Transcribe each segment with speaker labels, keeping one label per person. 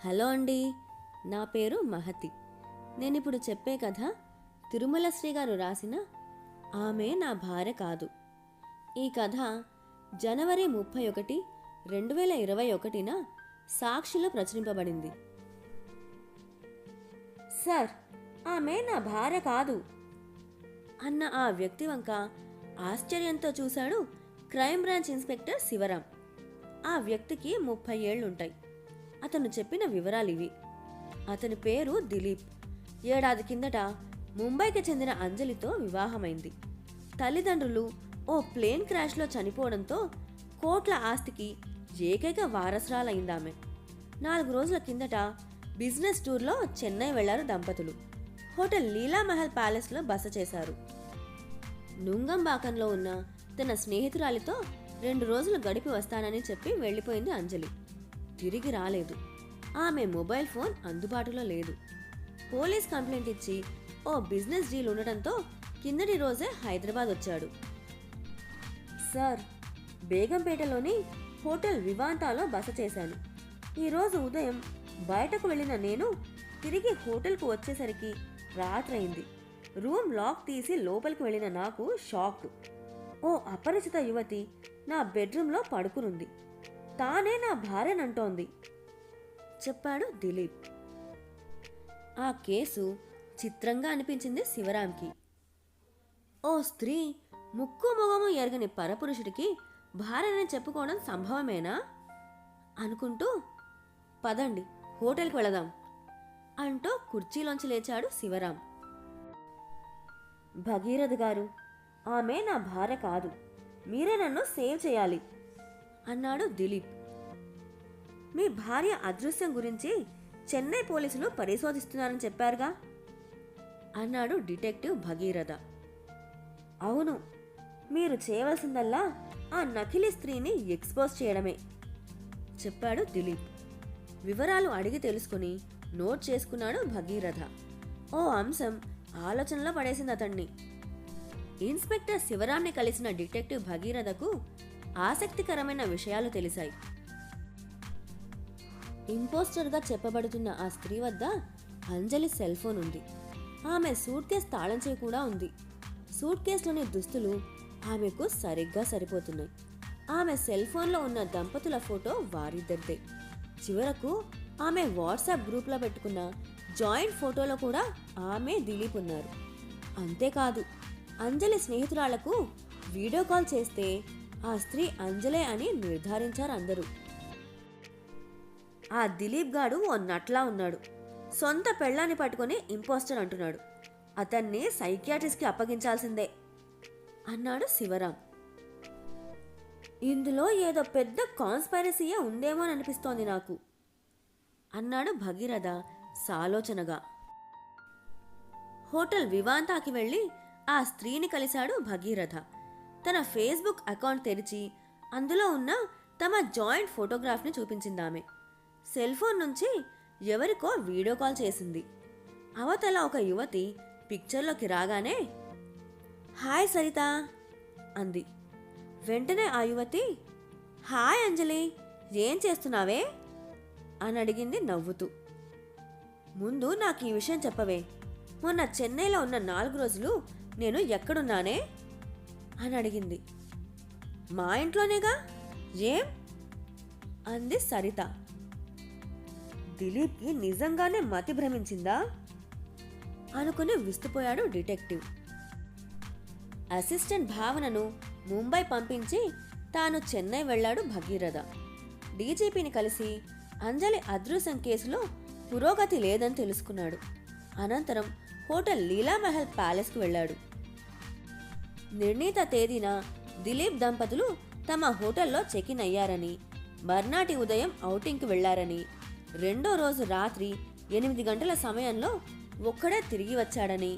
Speaker 1: Hello అండి, నా పేరు మహతి. నేనిప్పుడు చెప్పే కథ తిరుమల శ్రీ గారు రాసిన ఆమె నా భార్య కాదు. ఈ కథ జనవరి 31, 2021న సాక్షిలో ప్రచురింపబడింది. సార్, ఆమె నా భార్య కాదు అన్న ఆ వ్యక్తి వంక ఆశ్చర్యంతో చూశాడు క్రైమ్ బ్రాంచ్ ఇన్స్పెక్టర్ శివరాం. ఆ వ్యక్తికి 30 ఏళ్లుంటాయి. అతను చెప్పిన వివరాలివి. అతని పేరు దిలీప్. ఏడాది కిందట ముంబైకి చెందిన అంజలితో వివాహమైంది. తల్లిదండ్రులు ఓ ప్లేన్ క్రాష్లో చనిపోవడంతో కోట్ల ఆస్తికి ఏకైక వారసురాలైందామె. 4 రోజుల కిందట బిజినెస్ టూర్లో చెన్నై వెళ్లారు దంపతులు. హోటల్ లీలామహల్ ప్యాలెస్లో బస చేశారు. నుంగంబాకంలో ఉన్న తన స్నేహితురాలితో 2 రోజులు గడిపి వస్తానని చెప్పి వెళ్లిపోయింది అంజలి. తిరిగి రాలేదు. ఆమె మొబైల్ ఫోన్ అందుబాటులో లేదు. పోలీస్ కంప్లైంట్ ఇచ్చి ఓ బిజినెస్ డీల్ ఉండటంతో కిందటి రోజే హైదరాబాద్ వచ్చాడు. సార్, బేగంపేటలోని హోటల్ వివాంతాలో బస చేశాను. ఈరోజు ఉదయం బయటకు వెళ్ళిన నేను తిరిగి హోటల్కు వచ్చేసరికి రాత్రైంది. రూమ్ లాక్ తీసి లోపలికి వెళ్ళిన నాకు షాక్. ఓ అపరిచిత యువతి నా బెడ్రూమ్లో పడుకునుంది. తానే నా భార్యనంటోంది చెప్పాడు దిలీప్. ఆ కేసు చిత్రంగా అనిపించింది శివరాంకి. ఓ స్త్రీ ముక్కు మొగము ఎరగని పరపురుషుడికి భార్యని చెప్పుకోవడం సంభవమేనా అనుకుంటూ, పదండి హోటల్కి వెళదాం అంటూ కుర్చీలోంచి లేచాడు శివరాం. భగీరథ్ గారు, ఆమె నా భార్య కాదు. మీరే నన్ను సేవ్ చేయాలి అన్నాడు దిలీప్. మీ భార్య అదృశ్యం గురించి చెన్నై పోలీసులు పరిశోధిస్తున్నారని చెప్పారుగా అన్నాడు డిటెక్టివ్ భగీరథ. అవును, మీరు చేయవలసిందల్లా ఆ నకిలీ స్త్రీని ఎక్స్పోజ్ చేయడమే చెప్పాడు దిలీప్. వివరాలు అడిగి తెలుసుకుని నోట్ చేసుకున్నాడు భగీరథ. ఓ అంశం ఆలోచనలో పడేసింది అతన్ని. ఇన్స్పెక్టర్ శివరాంని కలిసిన డిటెక్టివ్ భగీరథకు ఆసక్తికరమైన విషయాలు తెలిసాయి. ఇంపోస్టర్గా చెప్పబడుతున్న ఆ స్త్రీ వద్ద అంజలి సెల్ ఫోన్ ఉంది. ఆమె సూట్ కేస్ తాళం చేయి కూడా ఉంది. సూట్ కేసులోని దుస్తులు ఆమెకు సరిగ్గా సరిపోతున్నాయి. ఆమె సెల్ ఫోన్లో ఉన్న దంపతుల ఫోటో వారిద్దరిదే. చివరకు ఆమె వాట్సాప్ గ్రూప్లో పెట్టుకున్న జాయింట్ ఫోటోలో కూడా ఆమె దిలీప్ ఉన్నారు. అంతేకాదు, అంజలి స్నేహితురాళ్లకు వీడియో కాల్ చేస్తే ఆ స్త్రీ అంజలే అని నిర్ధారించారు అందరూ. ఆ దిలీప్ గాడు ఓ నట్లా ఉన్నాడు. సొంత పెళ్ళాన్ని పట్టుకుని ఇంపోస్టర్ అంటున్నాడు. అతన్ని సైకియాట్రిస్ట్కి అప్పగించాల్సిందే అన్నాడు శివరాం. ఇందులో ఏదో పెద్ద కాన్స్పైరసీయే ఉందేమోననిపిస్తోంది నాకు అన్నాడు భగీరథ సాలోచనగా. హోటల్ వివాంతాకి వెళ్లి ఆ స్త్రీని కలిశాడు భగీరథ. తన ఫేస్బుక్ అకౌంట్ తెరిచి అందులో ఉన్న తమ జాయింట్ ఫోటోగ్రాఫ్ని చూపించిందామె. సెల్ ఫోన్ నుంచి ఎవరికో వీడియో కాల్ చేసింది. అవతల ఒక యువతి పిక్చర్లోకి రాగానే హాయ్ సరిత అంది. వెంటనే ఆ యువతి హాయ్ అంజలి, ఏం చేస్తున్నావే అని అడిగింది నవ్వుతూ. ముందు నాకు ఈ విషయం చెప్పవే, మొన్న చెన్నైలో ఉన్న 4 రోజులు నేను ఎక్కడున్నానే అని అడిగింది. మా ఇంట్లోనేగా, ఏం అంది సరిత. దిలీప్కి నిజంగానే మతి భ్రమించిందా అనుకుని విస్తుపోయాడు డిటెక్టివ్. అసిస్టెంట్ భావనను ముంబై పంపించి తాను చెన్నై వెళ్లాడు భగీరథ. డీజీపీని కలిసి అంజలి అదృశ్యం కేసులో పురోగతి లేదని తెలుసుకున్నాడు. అనంతరం హోటల్ లీలామహల్ ప్యాలెస్కు వెళ్లాడు. నిర్ణీత తేదీన దిలీప్ దంపతులు తమ హోటల్లో చెక్ ఇన్ అయ్యారని, మర్నాటి ఉదయం ఔటింగ్కి వెళ్లారని, 2వ రోజు రాత్రి 8 గంటల సమయంలో ఒక్కడే తిరిగి వచ్చాడని,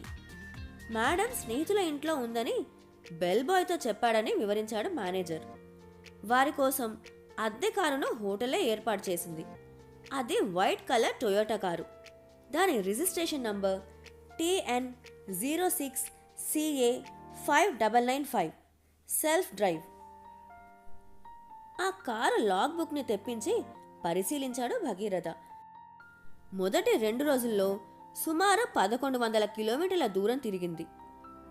Speaker 1: మేడం స్నేహితుల ఇంట్లో ఉందని బెల్ బాయ్తో చెప్పాడని వివరించాడు మేనేజర్. వారి కోసం అద్దె కారును హోటలే ఏర్పాటు చేసింది. అది వైట్ కలర్ టొయోటా కారు. దాని registration number TN06CA5995, self drive. ఆ కారు లాగ్ బుక్ని తెప్పించి పరిశీలించాడు భగీరథ. మొదటి 2 రోజుల్లో సుమారు 1100 కిలోమీటర్ల దూరం తిరిగింది.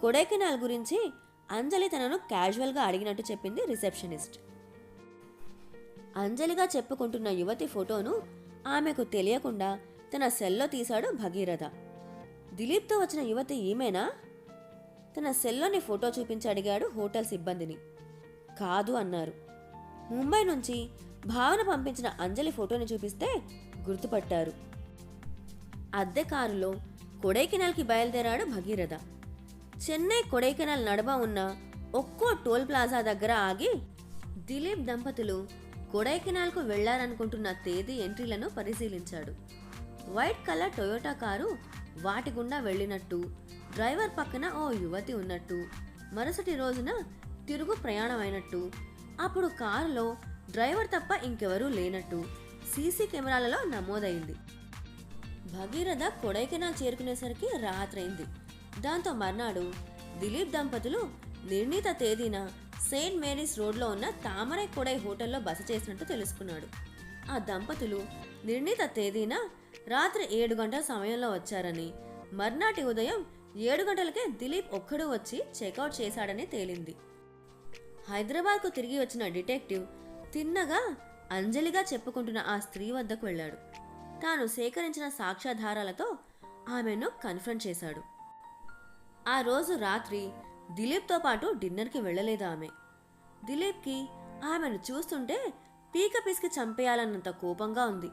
Speaker 1: కొడైకెనాల్ గురించి అంజలి తనను క్యాజువల్గా అడిగినట్టు చెప్పింది రిసెప్షనిస్ట్. అంజలిగా చెప్పుకుంటున్న యువతి ఫోటోను ఆమెకు తెలియకుండా తన సెల్లో తీశాడు భగీరథ. దిలీప్తో వచ్చిన యువతి ఈమెనా? తన సెల్లోని ఫోటో చూపించి అడిగాడు హోటల్ సిబ్బందిని. కాదు అన్నారు. ముంబై నుంచి భావన పంపించిన అంజలి ఫోటోని చూపిస్తే గుర్తుపట్టారు. అద్దె కారులో కొడైకెనాల్కి బయలుదేరాడు భగీరథ. చెన్నై కొడైకెనాల్ నడుమ ఉన్న ఒక్కో టోల్ ప్లాజా దగ్గర ఆగి దిలీప్ దంపతులు కొడైకెనాల్కు వెళ్లారనుకుంటున్న తేదీ ఎంట్రీలను పరిశీలించాడు. వైట్ కలర్ టొయోటా కారు వాటి గుండా వెళ్ళినట్టు, డ్రైవర్ పక్కన ఓ యువతి ఉన్నట్టు, మరుసటి రోజున తిరుగు ప్రయాణమైనట్టు, అప్పుడు కారులో డ్రైవర్ తప్ప ఇంకెవరూ లేనట్టు సీసీ కెమెరాలలో నమోదైంది. భగీరథ కొడైకెనాల్ చేరుకునేసరికి రాత్రైంది. దాంతో మర్నాడు దిలీప్ దంపతులు నిర్ణీత తేదీన సెయింట్ మేరీస్ రోడ్లో ఉన్న తామరై కొడై హోటల్లో బస చేసినట్టు తెలుసుకున్నాడు. ఆ దంపతులు నిర్ణీత తేదీన రాత్రి 7 గంటల సమయంలో వచ్చారని, మర్నాటి ఉదయం 7 గంటలకే దిలీప్ ఒక్కడు వచ్చి చెక్అవుట్ చేశాడని తేలింది. హైదరాబాద్కు తిరిగి వచ్చిన డిటెక్టివ్ తిన్నగా అంజలిగా చెప్పుకుంటున్న ఆ స్త్రీ వద్దకు వెళ్ళాడు. తాను సేకరించిన సాక్ష్యాధారాలతో ఆమెను కన్ఫ్రంట్ చేశాడు. ఆ రోజు రాత్రి దిలీప్తో పాటు డిన్నర్కి వెళ్ళలేదు ఆమె. దిలీప్కి ఆమెను చూస్తుంటే పీక పిసికి చంపేయాలన్నంత కోపంగా ఉంది.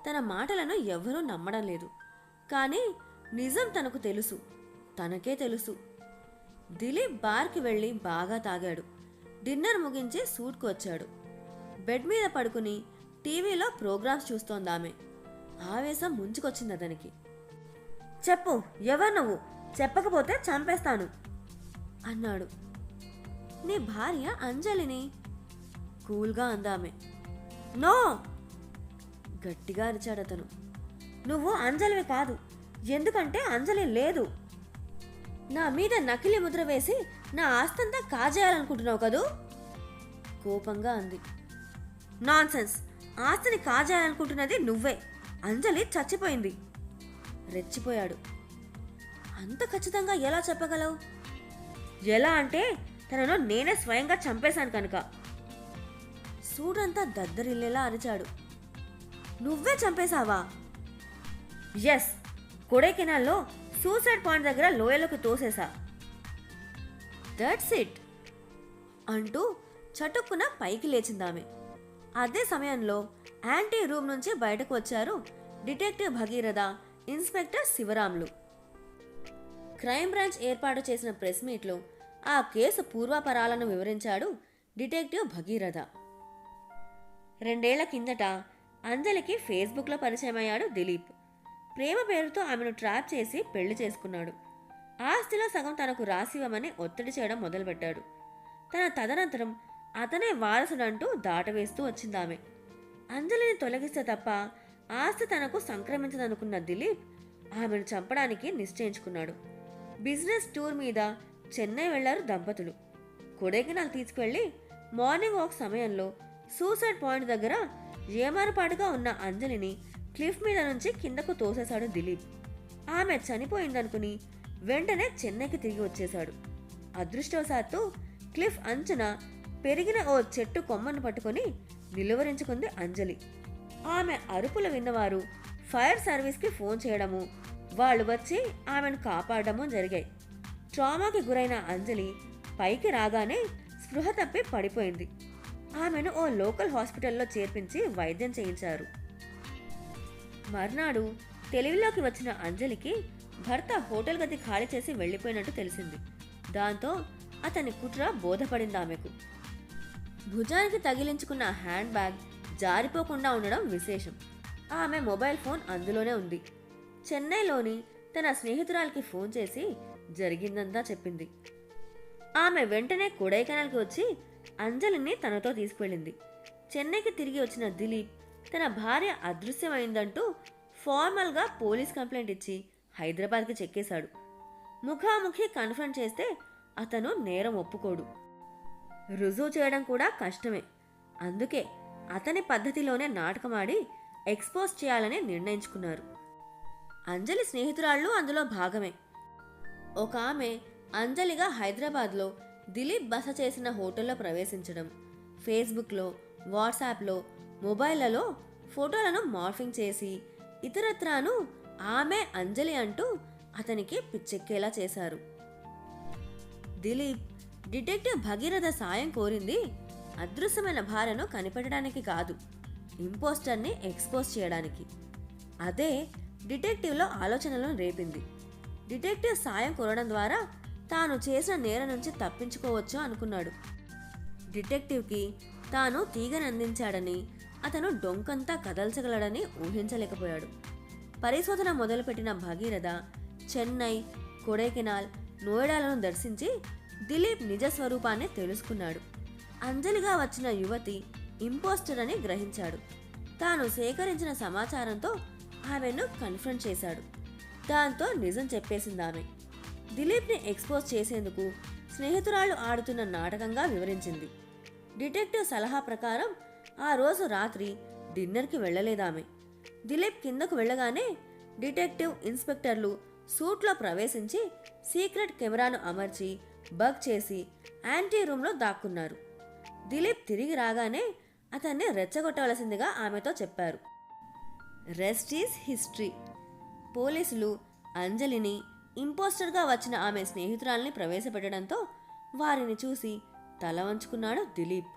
Speaker 1: తన మాటలను ఎవ్వరూ నమ్మడం లేదు. కానీ నిజం తనకు తెలుసు, తనకే తెలుసు. దిలీప్ బార్కి వెళ్ళి బాగా తాగాడు. డిన్నర్ ముగించి సూట్కు వచ్చాడు. బెడ్ మీద పడుకుని టీవీలో ప్రోగ్రామ్స్ చూస్తోందామె. ఆవేశం ముంచుకొచ్చింది అతనికి. చెప్పు, ఎవరు నువ్వు? చెప్పకపోతే చంపేస్తాను అన్నాడు. నీ భార్య అంజలిని కూల్గా అందామె. నో, గట్టిగా అరిచాడు అతను. నువ్వు అంజలివి కాదు, ఎందుకంటే అంజలి లేదు. నా మీద నకిలీ ముద్ర వేసి నా ఆస్తంతా కాజేయాలనుకుంటున్నావు కదూ? కోపంగా అంది. నాన్సెన్స్, ఆస్తిని కాజేయాలనుకుంటున్నది నువ్వే. అంజలి చచ్చిపోయింది. రెచ్చిపోయాడు. అంత ఖచ్చితంగా ఎలా చెప్పగలవు? ఎలా అంటే తనను నేనే స్వయంగా చంపేశాను కనుక. సూడంతా దద్దరిల్లేలా అరిచాడు. నువ్వే చంపేశావా? ఎస్, కొడైకెనాల్లో సూసైడ్ పాయింట్ దగ్గర లోయలోకి తోసేశా. దట్స్ ఇట్ అంటూ చటుక్కున పైకి లేచిందామె. అదే సమయంలో యాంటీ రూమ్ నుంచి బయటకు వచ్చారు detective Bhagiratha, inspector Sivaramulu. Crime branch ఏర్పాటు చేసిన ప్రెస్ మీట్లో ఆ కేసు పూర్వాపరాలను వివరించాడు డిటెక్టివ్ భగీరథ. 2 ఏళ్ల కిందట అంజలికి ఫేస్బుక్లో పరిచయమయ్యాడు దిలీప్. ప్రేమ పేరుతో ఆమెను ట్రాప్ చేసి పెళ్లి చేసుకున్నాడు. ఆస్తిలో సగం తనకు రాసివ్వమని ఒత్తిడి చేయడం మొదలుపెట్టాడు. తన తదనంతరం అతనే వారసుడంటూ దాటవేస్తూ వచ్చిందామె. అంజలిని తొలగిస్తే తప్ప ఆస్తి తనకు సంక్రమించదనుకున్న దిలీప్ ఆమెను చంపడానికి నిశ్చయించుకున్నాడు. బిజినెస్ టూర్ మీద చెన్నై వెళ్లారు దంపతులు. కొడైకెనాల్ తీసుకువెళ్లి మార్నింగ్ వాక్ సమయంలో సూసైడ్ పాయింట్ దగ్గర ఏమారపాటుగా ఉన్న అంజలిని క్లిఫ్ మీద నుంచి కిందకు తోసేశాడు దిలీప్. ఆమె చనిపోయిందనుకుని వెంటనే చెన్నైకి తిరిగి వచ్చేశాడు. అదృష్టవశాత్తు క్లిఫ్ అంచున పెరిగిన ఓ చెట్టు కొమ్మను పట్టుకొని నిలువరించుకుంది అంజలి. ఆమె అరుపులు విన్నవారు ఫైర్ సర్వీస్కి ఫోన్ చేయడము, వాళ్ళు వచ్చి ఆమెను కాపాడము జరిగాయి. ట్రామాకి గురైన అంజలి పైకి రాగానే స్పృహ తప్పి పడిపోయింది. ఆమెను ఓ లోకల్ హాస్పిటల్లో చేర్పించి వైద్యం చేయించారు. మర్నాడు తెలివిలోకి వచ్చిన అంజలికి భర్త హోటల్ గది ఖాళీ చేసి వెళ్లిపోయినట్టు తెలిసింది. దాంతో అతని కుట్ర బోధపడింది ఆమెకు. భుజానికి తగిలించుకున్న హ్యాండ్ బ్యాగ్ జారిపోకుండా ఉండడం విశేషం. ఆమె మొబైల్ ఫోన్ అందులోనే ఉంది. చెన్నైలోని తన స్నేహితురాలికి ఫోన్ చేసి జరిగిందంతా చెప్పింది. ఆమె వెంటనే కొడైకెనాల్కి వచ్చి అంజలిని తనతో తీసుకువెళ్ళింది. చెన్నైకి తిరిగి వచ్చిన దిలీప్ తన భార్య అదృశ్యమైందంటూ ఫార్మల్గా పోలీస్ కంప్లైంట్ ఇచ్చి హైదరాబాద్కి చెక్కేశాడు. ముఖాముఖి కన్ఫర్మ్ చేస్తే అతను నేరం ఒప్పుకోడు. రుజువు చేయడం కూడా కష్టమే. అందుకే అతని పద్ధతిలోనే నాటకమాడి ఎక్స్పోజ్ చేయాలని నిర్ణయించుకున్నారు. అంజలి స్నేహితురాళ్ళు అందులో భాగమే. ఒక ఆమె అంజలిగా హైదరాబాద్లో దిలీప్ బస చేసిన హోటల్లో ప్రవేశించడం, ఫేస్బుక్లో, వాట్సాప్లో, మొబైళ్లలో ఫోటోలను మార్ఫింగ్ చేసి ఇతరత్రాను ఆమె అంజలి అంటూ అతనికి పిచ్చెక్కేలా చేశారు. దిలీప్ డిటెక్టివ్ భగీరథ సాయం కోరింది అదృశ్యమైన భార్యను కనిపెట్టడానికి కాదు, ఇంపోస్టర్ని ఎక్స్పోజ్ చేయడానికి. అదే డిటెక్టివ్లో ఆలోచనలను రేపింది. డిటెక్టివ్ సాయం కోరడం ద్వారా తాను చేసిన నేరం నుంచి తప్పించుకోవచ్చు అనుకున్నాడు. డిటెక్టివ్కి తాను తీగనందించాడని, అతను డొంకంతా కదల్చగలడని ఊహించలేకపోయాడు. పరిశోధన మొదలుపెట్టిన భగీరథ చెన్నై, కొడైకెనాల్, నోయిడాలను దర్శించి దిలీప్ నిజ స్వరూపాన్ని తెలుసుకున్నాడు. అంజలిగా వచ్చిన యువతి ఇంపోస్టర్ అని గ్రహించాడు. తాను సేకరించిన సమాచారంతో ఆమెను కన్ఫ్రంట్ చేశాడు. దాంతో నిజం చెప్పేసిందామె. దిలీప్ని ఎక్స్పోజ్ చేసేందుకు స్నేహితురాలు ఆడుతున్న నాటకంగా వివరించింది. డిటెక్టివ్ సలహా ప్రకారం ఆ రోజు రాత్రి డిన్నర్కి వెళ్ళలేదామె. దిలీప్ కిందకు వెళ్ళగానే డిటెక్టివ్, ఇన్స్పెక్టర్లు సూట్లో ప్రవేశించి సీక్రెట్ కెమెరాను అమర్చి బగ్ చేసి యాంటీ రూమ్లో దాక్కున్నారు. దిలీప్ తిరిగి రాగానే అతన్ని రెచ్చగొట్టవలసిందిగా ఆమెతో చెప్పారు. Rest is history. పోలీసులు అంజలిని, ఇంపోస్టర్గా వచ్చిన ఆమె స్నేహితురాల్ని ప్రవేశపెట్టడంతో వారిని చూసి తల వంచుకున్నాడు దిలీప్.